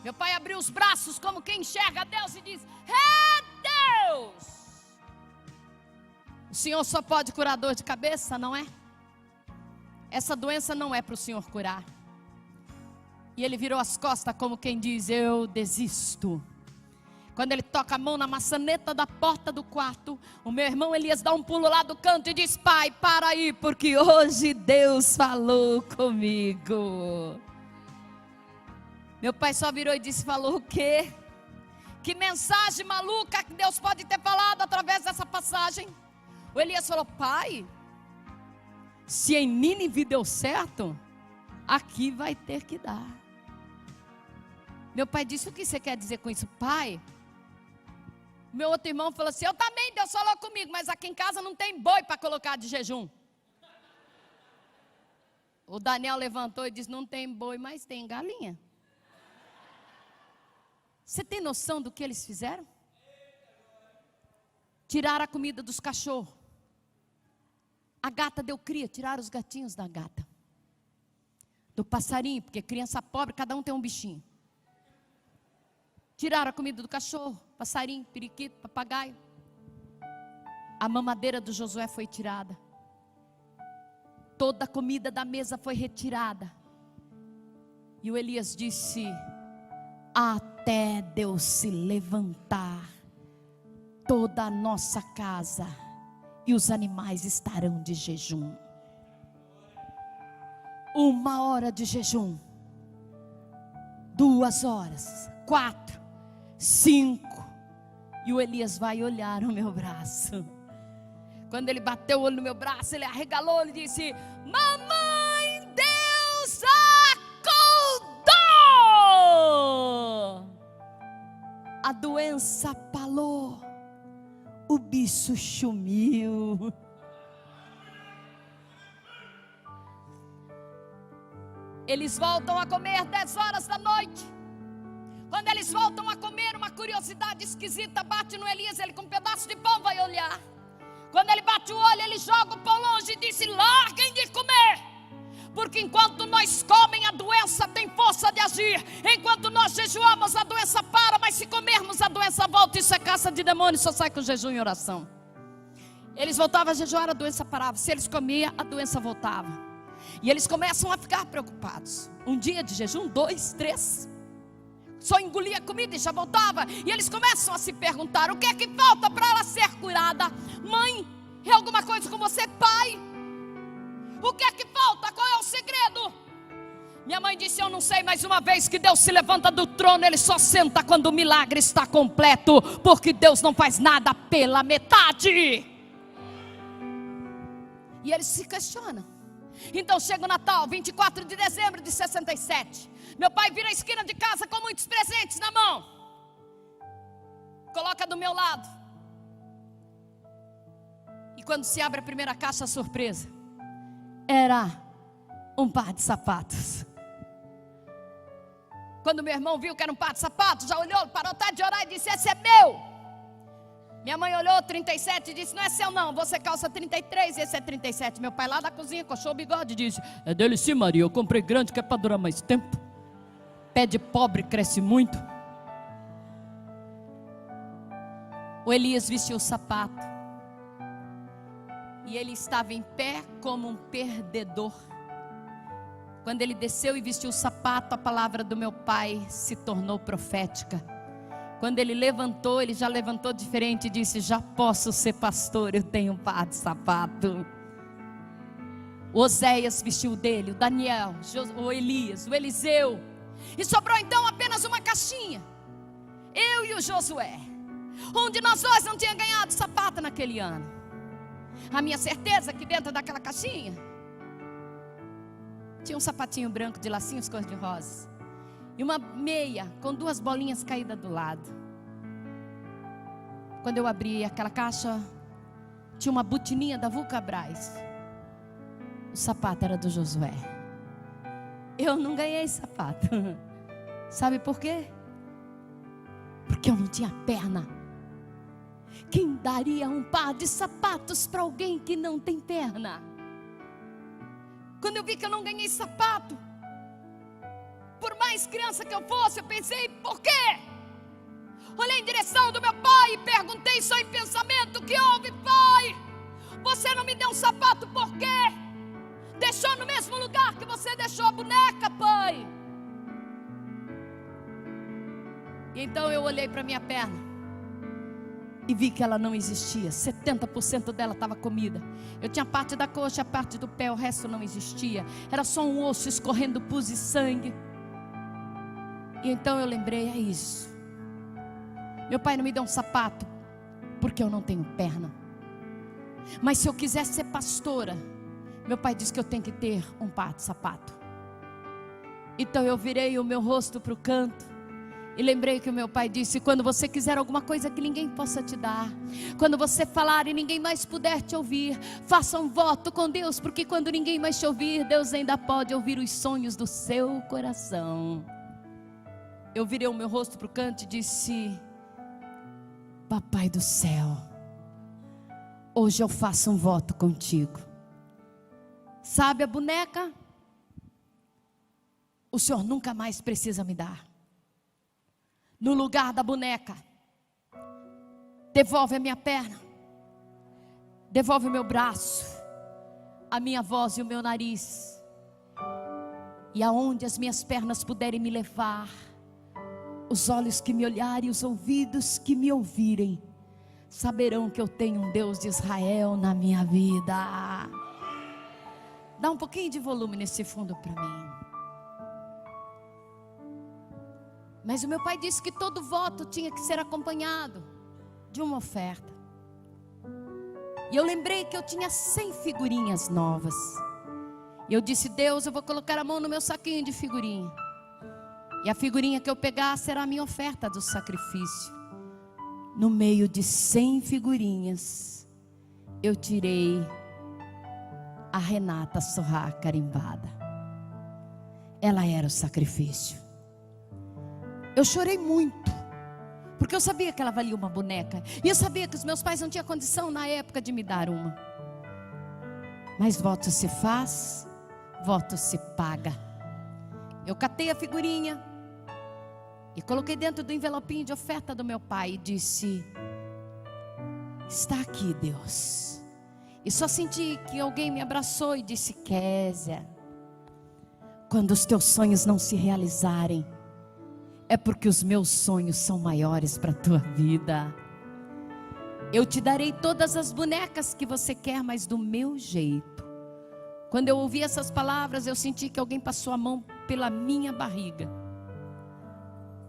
Meu pai abriu os braços como quem enxerga Deus e diz: é Deus! O Senhor só pode curar dor de cabeça, não é? Essa doença não é para o Senhor curar. E ele virou as costas como quem diz: eu desisto. Quando ele toca a mão na maçaneta da porta do quarto, o meu irmão Elias dá um pulo lá do canto e diz: pai, para aí, porque hoje Deus falou comigo. Meu pai só virou e disse: falou o quê? Que mensagem maluca que Deus pode ter falado através dessa passagem? O Elias falou: pai, se em Nínive deu certo, aqui vai ter que dar. Meu pai disse: o que você quer dizer com isso? Pai, meu outro irmão falou assim: eu também, Deus falou comigo, mas aqui em casa não tem boi para colocar de jejum. O Daniel levantou e disse: não tem boi, mas tem galinha. Você tem noção do que eles fizeram? Tiraram a comida dos cachorros. A gata deu cria, tiraram os gatinhos da gata. Do passarinho, porque criança pobre, cada um tem um bichinho. Tiraram a comida do cachorro, passarinho, periquito, papagaio. A mamadeira do Josué foi tirada. Toda a comida da mesa foi retirada. E o Elias disse: até Deus se levantar, toda a nossa casa e os animais estarão de jejum. 1 hora de jejum, 2 horas, 4, 5, e o Elias vai olhar o meu braço. Quando ele bateu o olho no meu braço, ele arregalou e disse: mamãe, Deus acordou! A doença falou, o bicho sumiu. Eles voltam a comer 10 horas da noite. Quando eles voltam a comer, uma curiosidade esquisita bate no Elias. Ele com um pedaço de pão vai olhar. Quando ele bate o olho, ele joga o pão longe e diz: larguem de comer, porque enquanto nós comem, a doença tem força de agir. Enquanto nós jejuamos, a doença para, mas se comermos, a doença volta. Isso é caça de demônio, só sai com jejum e oração. Eles voltavam a jejuar, a doença parava. Se eles comiam, a doença voltava. E eles começam a ficar preocupados. Um dia de jejum, 2, 3, só engolia a comida e já voltava. E eles começam a se perguntar: o que é que falta para ela ser curada? Mãe, é alguma coisa com você? Pai, o que é que falta? Qual é o segredo? Minha mãe disse: eu não sei, mas uma vez que Deus se levanta do trono, Ele só senta quando o milagre está completo, porque Deus não faz nada pela metade. E eles se questionam. Então chega o Natal, 24 de dezembro de 67. Meu pai vira a esquina de casa com muitos presentes na mão. Coloca do meu lado. E quando se abre a primeira caixa, surpresa, era um par de sapatos. Quando meu irmão viu que era um par de sapatos, já olhou, parou até de orar e disse: esse é meu. Minha mãe olhou 37 e disse: não é seu não, você calça 33 e esse é 37. Meu pai lá da cozinha coçou o bigode e disse: é dele sim, Maria, eu comprei grande que é para durar mais tempo. Pé de pobre cresce muito. O Elias vestiu o sapato e ele estava em pé como um perdedor. Quando ele desceu e vestiu o sapato, a palavra do meu pai se tornou profética. Quando ele levantou, ele já levantou diferente e disse: já posso ser pastor, eu tenho um par de sapato. O Oséias vestiu dele, o Daniel, o Elias, o Eliseu. E sobrou então apenas uma caixinha, eu e o Josué. Um de nós dois não tinha ganhado sapato naquele ano. A minha certeza é que dentro daquela caixinha tinha um sapatinho branco de lacinhos cor-de-rosa e uma meia com 2 bolinhas caídas do lado. Quando eu abri aquela caixa, tinha uma botininha da Vulcabras. O sapato era do Josué. Eu não ganhei sapato. Sabe por quê? Porque eu não tinha perna. Quem daria um par de sapatos para alguém que não tem perna? Quando eu vi que eu não ganhei sapato, por mais criança que eu fosse, eu pensei: por quê? Olhei em direção do meu pai e perguntei só em pensamento: o que houve, pai? Você não me deu um sapato por quê? Deixou no mesmo lugar que você deixou a boneca, pai. E então eu olhei para minha perna e vi que ela não existia. 70% dela estava comida. Eu tinha parte da coxa, a parte do pé, o resto não existia. Era só um osso escorrendo pus e sangue. E então eu lembrei: é isso. Meu pai não me deu um sapato porque eu não tenho perna. Mas se eu quiser ser pastora, meu pai disse que eu tenho que ter um par de sapato. Então eu virei o meu rosto para o canto e lembrei que o meu pai disse: quando você quiser alguma coisa que ninguém possa te dar, quando você falar e ninguém mais puder te ouvir, faça um voto com Deus, porque quando ninguém mais te ouvir, Deus ainda pode ouvir os sonhos do seu coração. Eu virei o meu rosto para o canto e disse: Papai do céu, hoje eu faço um voto contigo. Sabe a boneca? O Senhor nunca mais precisa me dar. No lugar da boneca, devolve a minha perna, devolve o meu braço, a minha voz e o meu nariz. E aonde as minhas pernas puderem me levar, os olhos que me olharem, os ouvidos que me ouvirem, saberão que eu tenho um Deus de Israel na minha vida. Dá um pouquinho de volume nesse fundo para mim. Mas o meu pai disse que todo voto tinha que ser acompanhado de uma oferta. E eu lembrei que eu tinha 100 figurinhas novas. E eu disse: Deus, eu vou colocar a mão no meu saquinho de figurinha. E a figurinha que eu pegar será a minha oferta do sacrifício. No meio de 100 figurinhas, eu tirei a Renata Sorrá carimbada. Ela era o sacrifício. Eu chorei muito, porque eu sabia que ela valia uma boneca. E eu sabia que os meus pais não tinham condição na época de me dar uma. Mas voto se faz, voto se paga. Eu catei a figurinha e coloquei dentro do envelopinho de oferta do meu pai e disse: está aqui, Deus. E só senti que alguém me abraçou e disse: Kézia, quando os teus sonhos não se realizarem, é porque os meus sonhos são maiores para a tua vida. Eu te darei todas as bonecas que você quer, mas do meu jeito. Quando eu ouvi essas palavras, eu senti que alguém passou a mão pela minha barriga.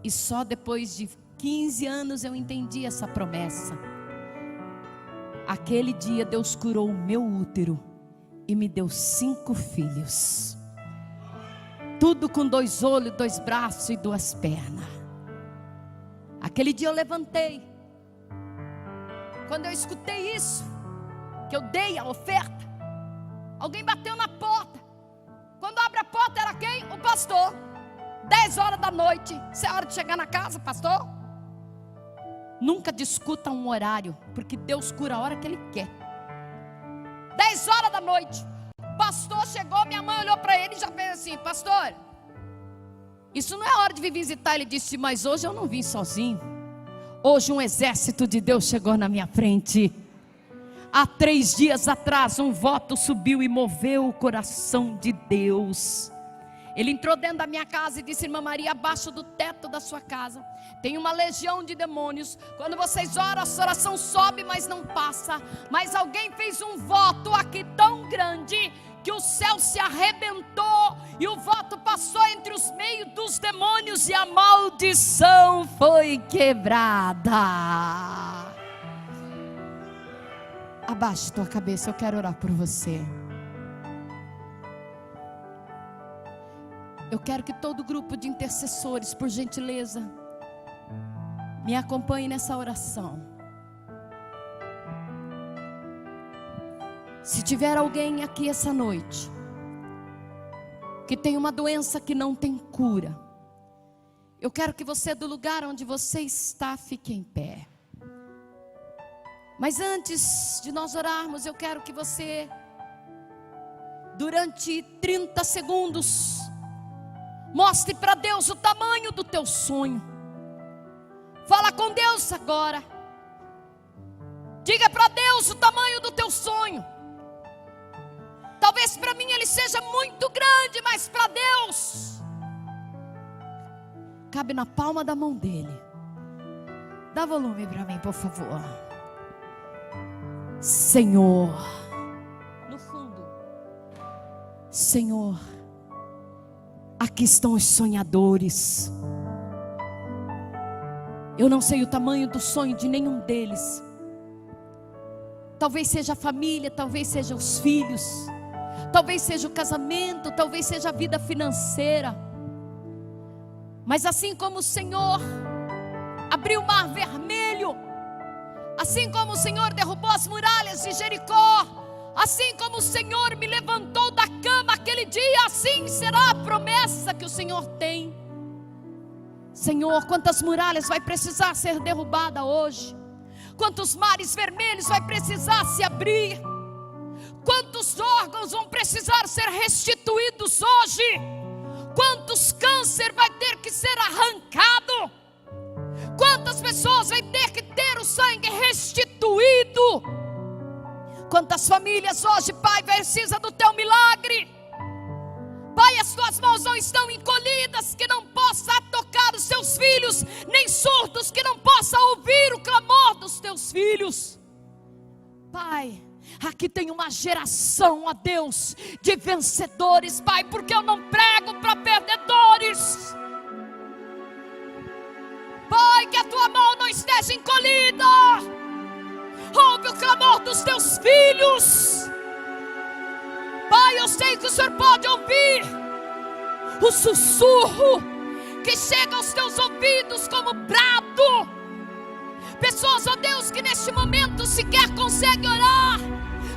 E só depois de 15 anos eu entendi essa promessa. Aquele dia Deus curou o meu útero e me deu 5 filhos. Tudo com 2 olhos, 2 braços e 2 pernas. Aquele dia eu levantei. Quando eu escutei isso, que eu dei a oferta, alguém bateu na porta. Quando abre a porta era quem? O pastor. 10 horas da noite. Isso é hora de chegar na casa, pastor? Nunca discuta um horário, porque Deus cura a hora que Ele quer. 10 horas da noite. Pastor chegou, minha mãe olhou para ele e já fez assim: pastor, isso não é hora de vir visitar. Ele disse: mas hoje eu não vim sozinho. Hoje um exército de Deus chegou na minha frente. Há 3 dias atrás um voto subiu e moveu o coração de Deus. Ele entrou dentro da minha casa e disse: irmã Maria, abaixo do teto da sua casa tem uma legião de demônios. Quando vocês oram, a sua oração sobe, mas não passa. Mas alguém fez um voto aqui tão grande que o céu se arrebentou e o voto passou entre os meios dos demônios e a maldição foi quebrada. Abaixe tua cabeça, eu quero orar por você. Eu quero que todo grupo de intercessores, por gentileza, me acompanhe nessa oração. Se tiver alguém aqui essa noite que tem uma doença que não tem cura, eu quero que você, do lugar onde você está, fique em pé. Mas antes de nós orarmos, eu quero que você, durante 30 segundos, mostre para Deus o tamanho do teu sonho. Fala com Deus agora. Diga para Deus o tamanho do teu sonho. Talvez para mim ele seja muito grande, mas para Deus cabe na palma da mão dele. Dá volume para mim, por favor. Senhor, no fundo, Senhor, aqui estão os sonhadores. Eu não sei o tamanho do sonho de nenhum deles. Talvez seja a família, talvez seja os filhos, talvez seja o casamento, talvez seja a vida financeira. Mas assim como o Senhor abriu o mar vermelho, assim como o Senhor derrubou as muralhas de Jericó, assim como o Senhor me levantou da cama aquele dia, assim será a promessa que o Senhor tem. Senhor, quantas muralhas vai precisar ser derrubada hoje? Quantos mares vermelhos vai precisar se abrir? Quantos órgãos vão precisar ser restituídos hoje? Quantos câncer vai ter que ser arrancado? Quantas pessoas vai ter que ter o sangue restituído? Quantas famílias hoje, Pai, precisam do teu milagre? Pai, as tuas mãos não estão encolhidas, que não possa tocar os seus filhos, nem surdos, que não possa ouvir o clamor dos teus filhos. Pai, aqui tem uma geração, ó Deus, de vencedores, Pai, porque eu não prego para perdedores. Pai, que a tua mão não esteja encolhida. Ouve o clamor dos teus filhos. Pai, eu sei que o Senhor pode ouvir o sussurro que chega aos teus ouvidos como brado. Pessoas, ó Deus, que neste momento sequer conseguem orar,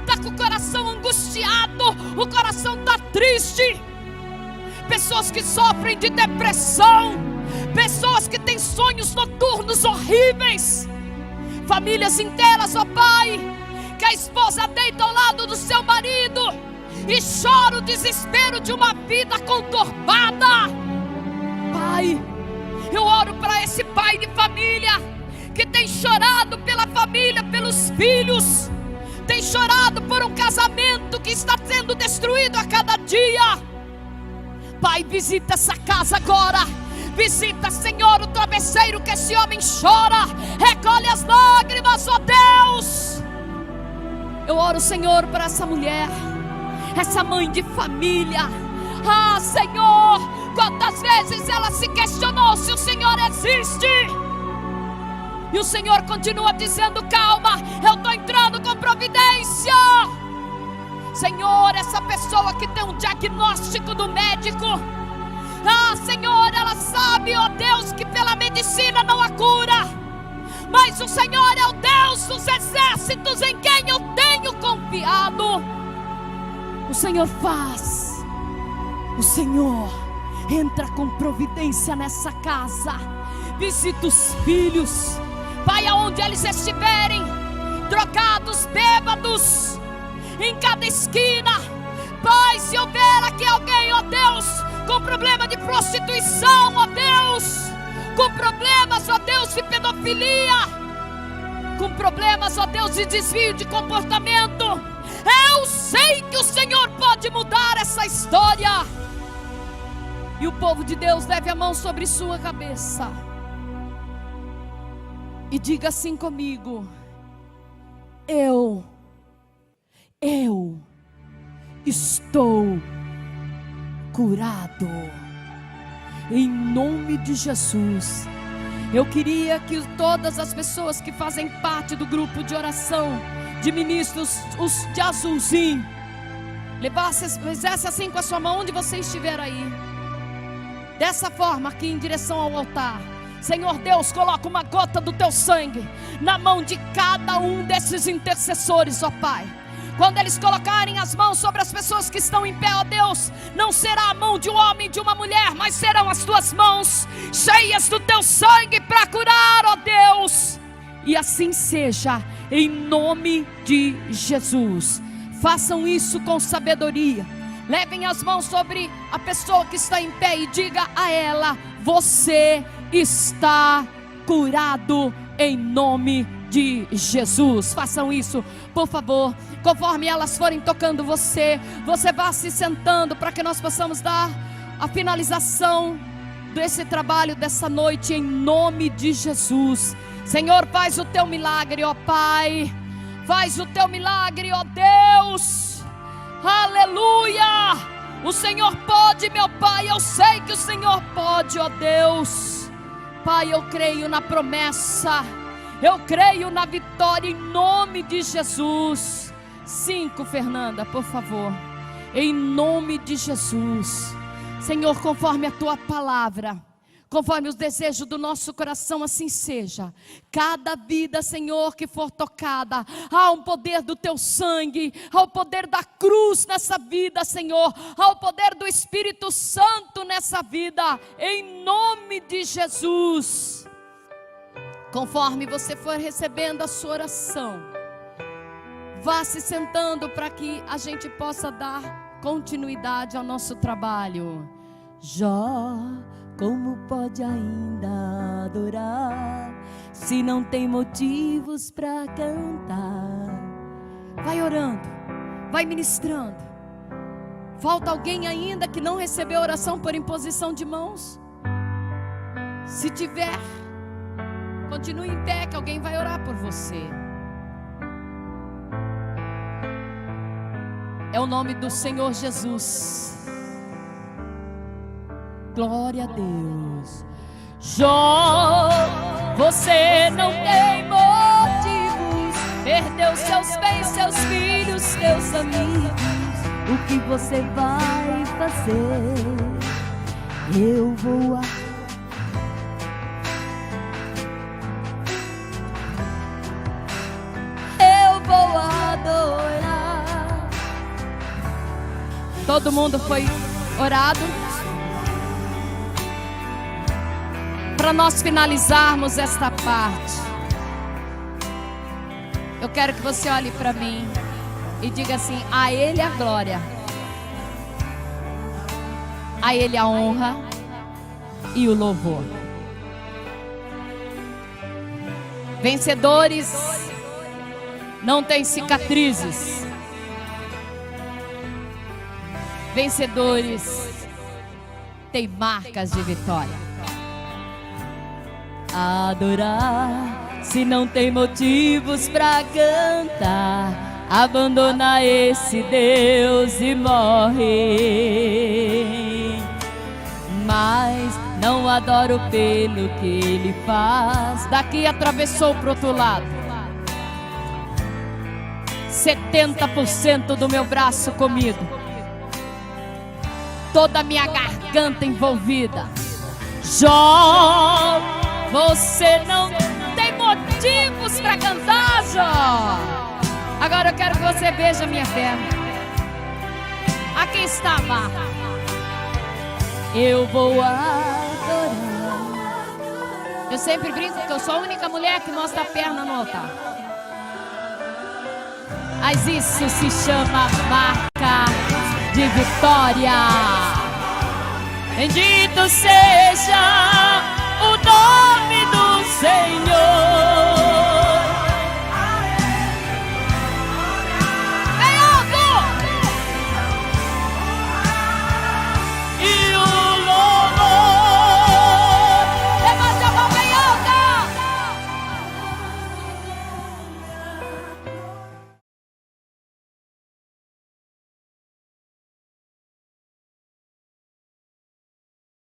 está com o coração angustiado, o coração está triste. Pessoas que sofrem de depressão, pessoas que têm sonhos noturnos horríveis, famílias inteiras, ó Pai, que a esposa deita ao lado do seu marido e chora o desespero de uma vida conturbada. Pai, eu oro para esse pai de família que tem chorado pela família, pelos filhos, tem chorado por um casamento que está sendo destruído a cada dia. Pai, visita essa casa agora. Visita, Senhor, o travesseiro que esse homem chora. Recolhe as lágrimas, ó Deus. Eu oro, Senhor, para essa mulher, essa mãe de família. Ah, Senhor, quantas vezes ela se questionou se o Senhor existe. E o Senhor continua dizendo: calma, eu estou entrando com providência. Senhor, essa pessoa que tem um diagnóstico do médico, ah, Senhor, ela sabe, ó Deus, que pela medicina não há cura, mas o Senhor é o Deus dos exércitos em quem eu tenho confiado. O Senhor faz, o Senhor entra com providência nessa casa. Visita os filhos, Pai, aonde eles estiverem, drogados, bêbados, em cada esquina. Pai, se houver aqui alguém, ó Deus, com problema de prostituição, ó Deus, com problemas, ó Deus, de pedofilia, com problemas, ó Deus, de desvio de comportamento, eu sei que o Senhor pode mudar essa história. E o povo de Deus leve a mão sobre sua cabeça e diga assim comigo: eu estou curado. Em nome de Jesus. Eu queria que todas as pessoas que fazem parte do grupo de oração de ministros, os de azulzinho, fizesse assim com a sua mão onde você estiver aí. Dessa forma, aqui em direção ao altar. Senhor Deus, coloca uma gota do teu sangue na mão de cada um desses intercessores, ó Pai. Quando eles colocarem as mãos sobre as pessoas que estão em pé, ó Deus, não será a mão de um homem, de uma mulher, mas serão as tuas mãos cheias do teu sangue para curar, ó Deus. E assim seja, em nome de Jesus. Façam isso com sabedoria. Levem as mãos sobre a pessoa que está em pé e diga a ela: você está curado em nome de Jesus. Façam isso, por favor. Conforme elas forem tocando você vá se sentando para que nós possamos dar a finalização desse trabalho dessa noite em nome de Jesus. Senhor, faz o teu milagre, ó Pai. Faz o teu milagre, ó Deus. Aleluia. O Senhor pode, meu Pai. Eu sei que o Senhor pode, ó Deus. Pai, eu creio na promessa. Eu creio na vitória em nome de Jesus. 5, Fernanda, por favor. Em nome de Jesus. Senhor, conforme a tua palavra, conforme os desejos do nosso coração, assim seja. Cada vida, Senhor, que for tocada, há um poder do teu sangue, há o poder da cruz nessa vida, Senhor, há o poder do Espírito Santo nessa vida, em nome de Jesus. Conforme você for recebendo a sua oração, vá se sentando para que a gente possa dar continuidade ao nosso trabalho. Jó, como pode ainda adorar se não tem motivos para cantar? Vai orando, vai ministrando. Falta alguém ainda que não recebeu oração por imposição de mãos? Se tiver, continue em pé que alguém vai orar por você. É o nome do Senhor Jesus. Glória a Deus. Jó, você não tem motivos. Perdeu seus bens, seus filhos, seus amigos. O que você vai fazer? Eu vou adorar. Todo mundo foi orado. Para nós finalizarmos esta parte, eu quero que você olhe para mim e diga assim: a Ele a glória, a Ele a honra e o louvor. Vencedores não têm cicatrizes. Vencedores têm marcas de vitória. Adorar, se não tem motivos pra cantar, abandona esse Deus e morre. Mas não adoro pelo que Ele faz. Daqui atravessou pro outro lado. 70% do meu braço comido, toda a minha garganta envolvida. Jó, você não tem motivos para cantar, Jó. Agora eu quero que você veja a minha perna. Aqui está a marca. Eu vou adorar. Eu sempre brinco que eu sou a única mulher que mostra a perna no altar. Mas isso se chama marca de vitória. Bendito seja